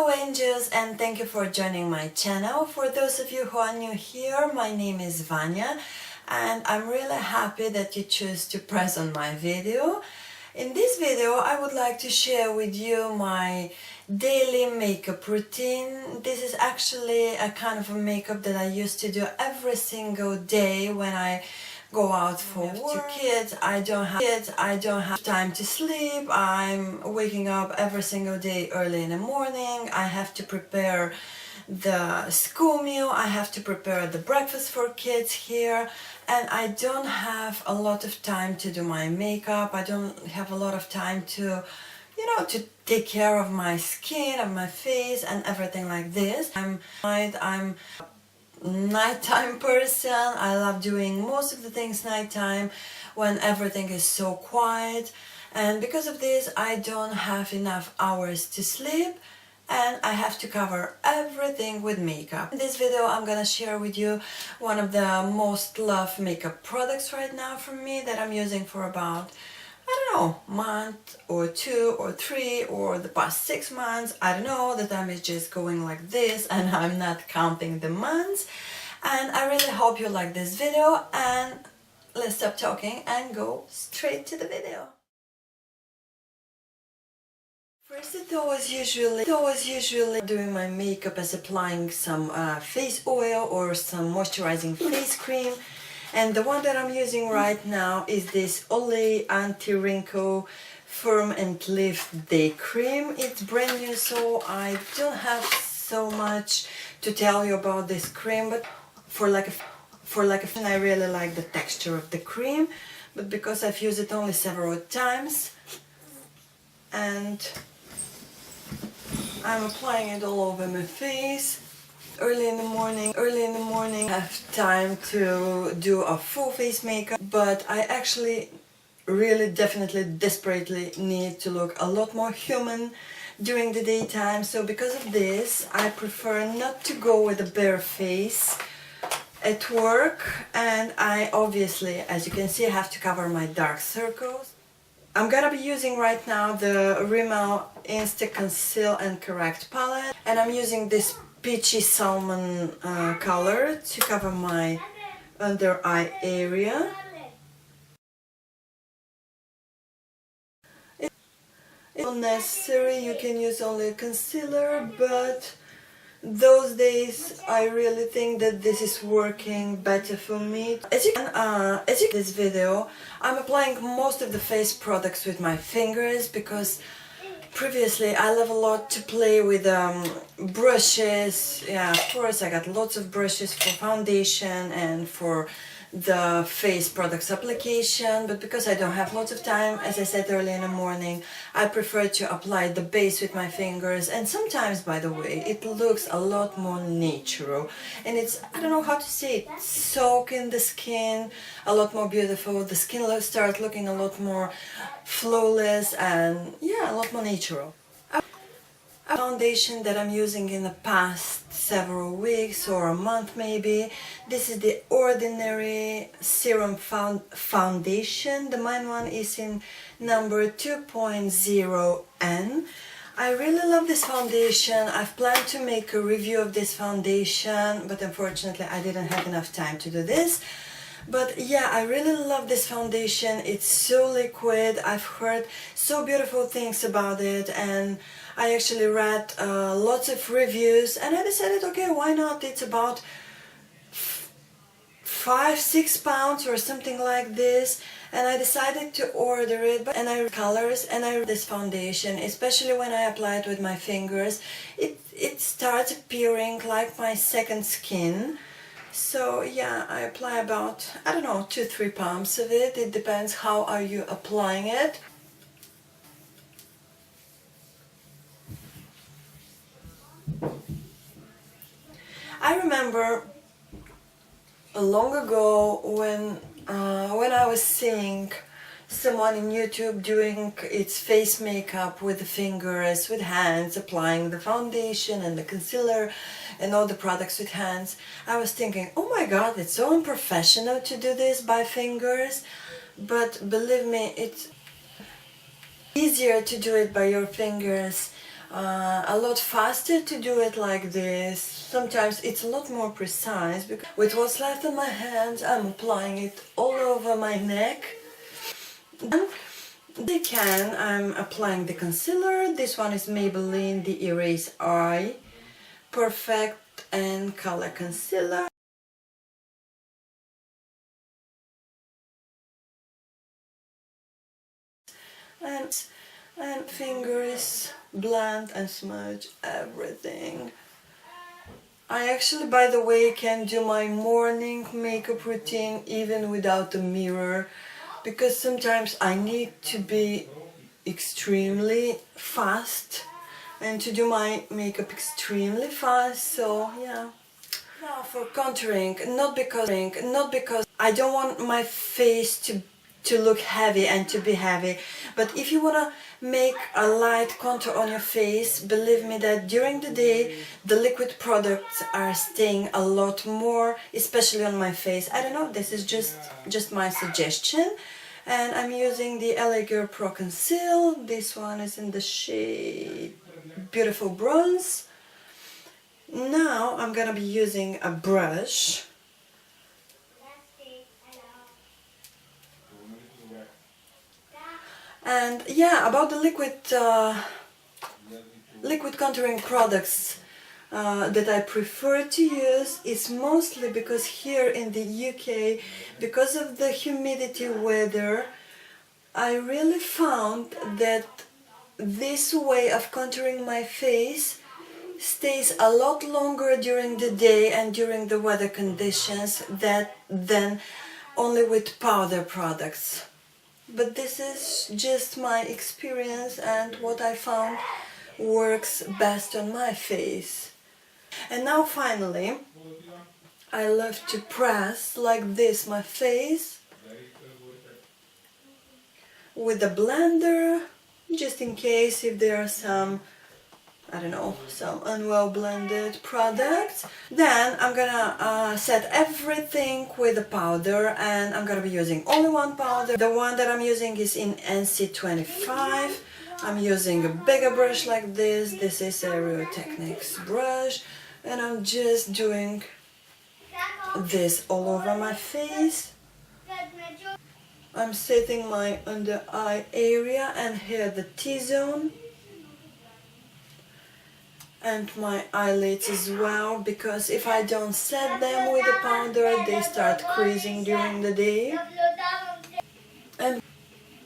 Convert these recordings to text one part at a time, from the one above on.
Hello angels, and thank you for joining my channel. For those of you who are new here, my name is Vania and I'm really happy that you choose to press on my video. In this video I would like to share with you my daily makeup routine. This is actually a kind of a makeup that I used to do every single day when I go out for work. I don't have time to sleep. I'm waking up every single day early in the morning. I have to prepare the school meal, I have to prepare the breakfast for kids here, and I don't have a lot of time to do my makeup. I don't have a lot of time to to take care of my skin, of my face and everything like this. I'm nighttime person. I love doing most of the things nighttime when everything is so quiet, and because of this I don't have enough hours to sleep and I have to cover everything with makeup. In this video I'm gonna share with you one of the most loved makeup products right now from me that I'm using for about, I don't know, month or 2 or 3 or the past 6 months. I don't know, the time is just going like this and I'm not counting the months. And I really hope you like this video, and let's stop talking and go straight to the video. First, it always usually doing my makeup as applying some face oil or some moisturizing face cream. And the one that I'm using right now is this Olay Anti-Wrinkle Firm and Lift Day Cream. It's brand new, so I don't have so much to tell you about this cream, but I really like the texture of the cream, but because I've used it only several times and I'm applying it all over my face. Early in the morning I have time to do a full face makeup, but I actually really definitely desperately need to look a lot more human during the daytime. So because of this I prefer not to go with a bare face at work, and I obviously, as you can see, I have to cover my dark circles. I'm gonna be using right now the Rimmel Insta Conceal and Correct palette, and I'm using this peachy salmon color to cover my under eye area. It's not necessary, you can use only a concealer, but those days I really think that this is working better for me. As you can this video, I'm applying most of the face products with my fingers because previously I love a lot to play with brushes. Yeah, of course I got lots of brushes for foundation and for the face products application, but because I don't have lots of time, as I said early in the morning, I prefer to apply the base with my fingers, and sometimes, by the way, it looks a lot more natural and it's, I don't know how to say it, soak in the skin a lot more beautiful. The skin starts looking a lot more flawless and yeah, a lot more natural. A foundation that I'm using in the past several weeks or a month maybe. This is the Ordinary Serum Foundation. The mine one is in number 2.0N. I really love this foundation. I've planned to make a review of this foundation, but unfortunately I didn't have enough time to do this. But yeah, I really love this foundation. It's so liquid. I've heard so beautiful things about it, and I actually read lots of reviews and I decided, okay, why not? It's about 5-6 pounds or something like this, and I decided to order it. And I colors, and I this foundation, especially when I apply it with my fingers, it starts appearing like my second skin. So yeah, I apply about, I don't know, 2-3 pumps of it. It depends how are you applying it. I remember long ago when I was seeing someone in YouTube doing its face makeup with the fingers, with hands, applying the foundation and the concealer and all the products with hands. I was thinking, oh my god, it's so unprofessional to do this by fingers, but believe me, it's easier to do it by your fingers a lot faster to do it like this. Sometimes it's a lot more precise because with what's left on my hands I'm applying it all over my neck. Then I'm applying the concealer. This one is Maybelline the Erase Eye Perfect and Color Concealer. And fingers blend and smudge everything. I actually, by the way, can do my morning makeup routine even without a mirror, because sometimes I need to be extremely fast and to do my makeup extremely fast, so yeah. Now for contouring, not because I don't want my face to look heavy and to be heavy, but if you wanna make a light contour on your face, believe me that during the day the liquid products are staying a lot more, especially on my face. I don't know, this is just my suggestion. And I'm using the LA Girl Pro Conceal. This one is in the shade Beautiful Bronze. Now I'm gonna be using a brush. And yeah, about the liquid contouring products that I prefer to use is mostly because here in the UK, because of the humidity weather, I really found that this way of contouring my face stays a lot longer during the day and during the weather conditions than only with powder products. But this is just my experience and what I found works best on my face. And now finally, I love to press like this my face with a blender, just in case if there are some, I don't know, some unwell blended products. Then I'm gonna set everything with a powder, and I'm gonna be using only one powder. The one that I'm using is in NC25. I'm using a bigger brush like this. This is a Real Techniques brush, and I'm just doing this all over my face. I'm setting my under eye area and here the T-zone. And my eyelids as well, because if I don't set them with the powder they start creasing during the day. And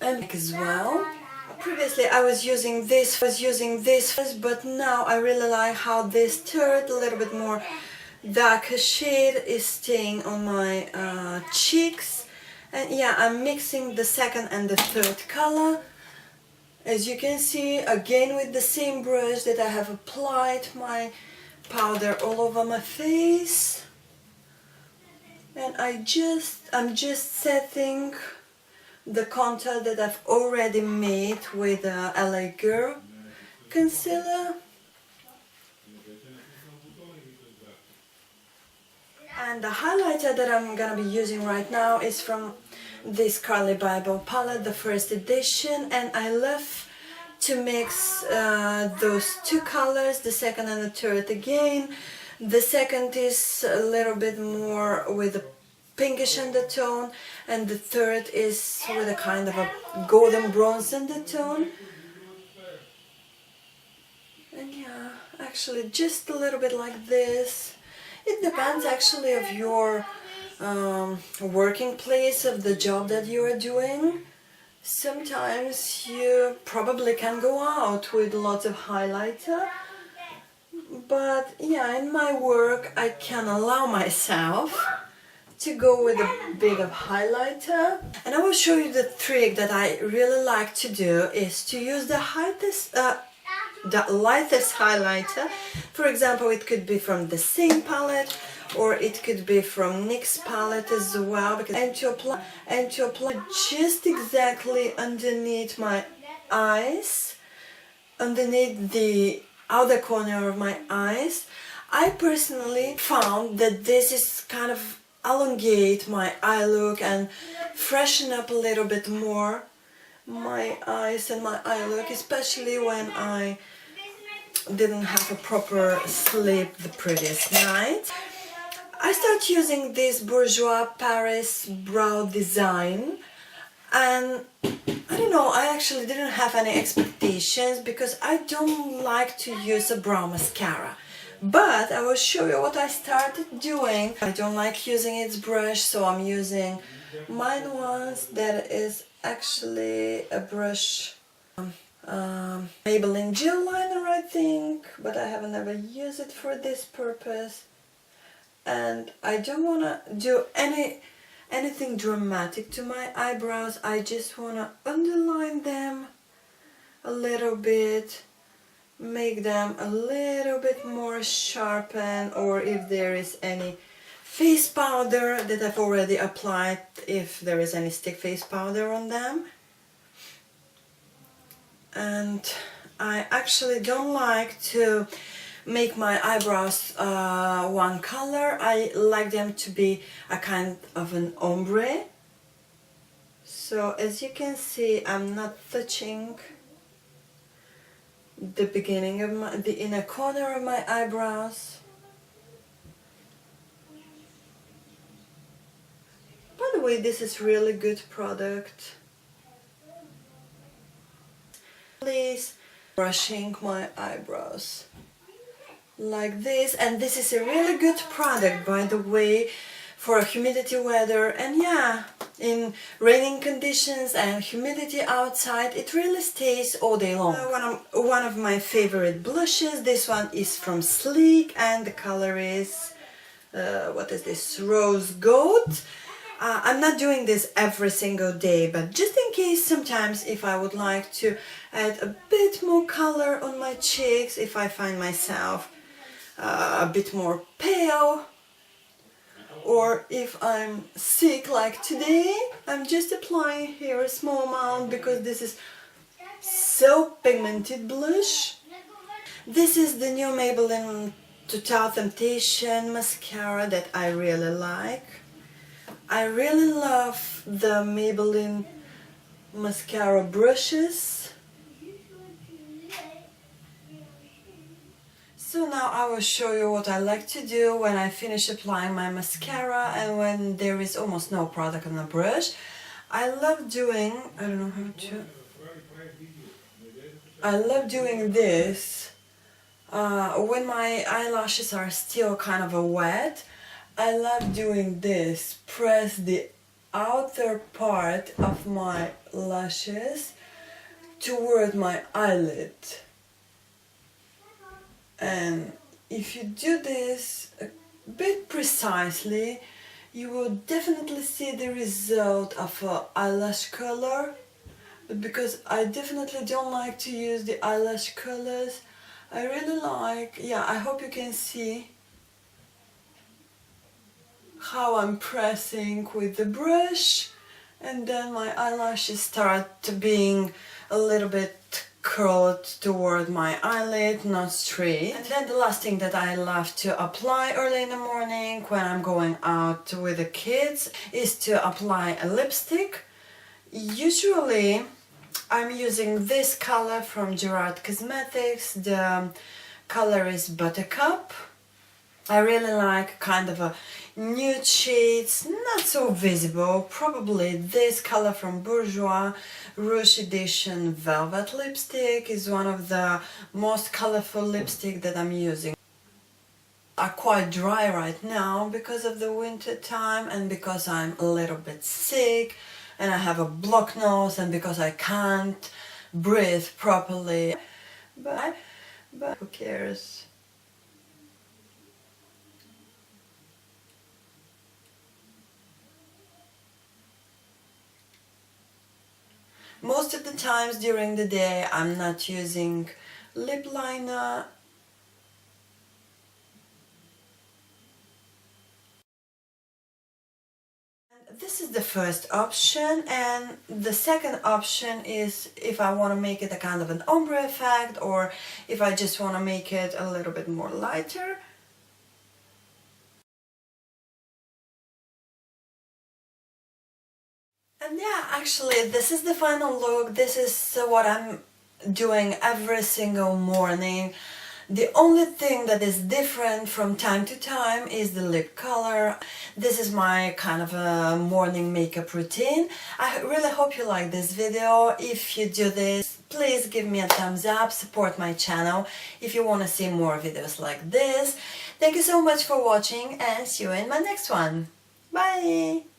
as well. Previously I was using this, but now I really like how this third, a little bit more darker shade is staying on my cheeks. And yeah, I'm mixing the second and the third color. As you can see, again with the same brush that I have applied my powder all over my face. And I'm just setting the contour that I've already made with the LA Girl concealer. And the highlighter that I'm gonna be using right now is from this Carly Bible palette, the first edition, and I love to mix those two colors, the second and the third again. The second is a little bit more with a pinkish undertone, and the third is with a kind of a golden bronze undertone. And yeah, actually just a little bit like this. It depends actually of your working place, of the job that you are doing. Sometimes you probably can go out with lots of highlighter, but yeah, in my work I can allow myself to go with a bit of highlighter. And I will show you the trick that I really like to do, is to use the lightest highlighter. For example, it could be from the same palette, or it could be from NYX palette as well, and to apply just exactly underneath my eyes, underneath the outer corner of my eyes. I personally found that this is kind of elongate my eye look and freshen up a little bit more my eyes and my eye look, especially when I didn't have a proper sleep the previous night. I started using this Bourjois Paris brow design, and I don't know, I actually didn't have any expectations because I don't like to use a brow mascara. But I will show you what I started doing. I don't like using its brush, so I'm using mine once that is actually a brush, Maybelline gel liner I think, but I haven't ever used it for this purpose. And I don't want to do anything dramatic to my eyebrows. I just want to underline them a little bit, make them a little bit more sharpened, or if there is any face powder that I've already applied, if there is any stick face powder on them. And I actually don't like to make my eyebrows one color. I like them to be a kind of an ombre. So as you can see, I'm not touching the beginning of the inner corner of my eyebrows. By the way, this is really good product. Please, brushing my eyebrows like this, and this is a really good product, by the way, for humidity weather. And yeah, in raining conditions and humidity outside, it really stays all day long. One of my favorite blushes, this one is from Sleek, and the color is what is this, rose gold. I'm not doing this every single day, but just in case, sometimes if I would like to add a bit more color on my cheeks, if I find myself a bit more pale, or if I'm sick like today, I'm just applying here a small amount because this is so pigmented blush. This is the new Maybelline Total Temptation mascara that I really like. I really love the Maybelline mascara brushes. So now I will show you what I like to do when I finish applying my mascara and when there is almost no product on the brush. I love doing, I love doing this when my eyelashes are still kind of wet. I love doing this, press the outer part of my lashes toward my eyelid. And if you do this a bit precisely, you will definitely see the result of an eyelash curler. But because I definitely don't like to use the eyelash curlers, I really like, yeah, I hope you can see how I'm pressing with the brush, and then my eyelashes start being a little bit curled toward my eyelid, not straight. And then the last thing that I love to apply early in the morning when I'm going out with the kids is to apply a lipstick. Usually I'm using this color from Gerard Cosmetics. The color is Buttercup. I really like kind of a nude shades, not so visible. Probably this color from Bourjois Rouge Edition Velvet Lipstick is one of the most colorful lipstick that I'm using. Are quite dry right now because of the winter time, and because I'm a little bit sick and I have a blocked nose, and because I can't breathe properly. But who cares? Most of the times during the day I'm not using lip liner. And this is the first option, and the second option is if I want to make it a kind of an ombre effect, or if I just want to make it a little bit more lighter. And yeah, actually this is the final look. This is what I'm doing every single morning. The only thing that is different from time to time is the lip color. This is my kind of a morning makeup routine. I really hope you like this video. If you do this, please give me a thumbs up, support my channel if you want to see more videos like this. Thank you so much for watching and see you in my next one. Bye!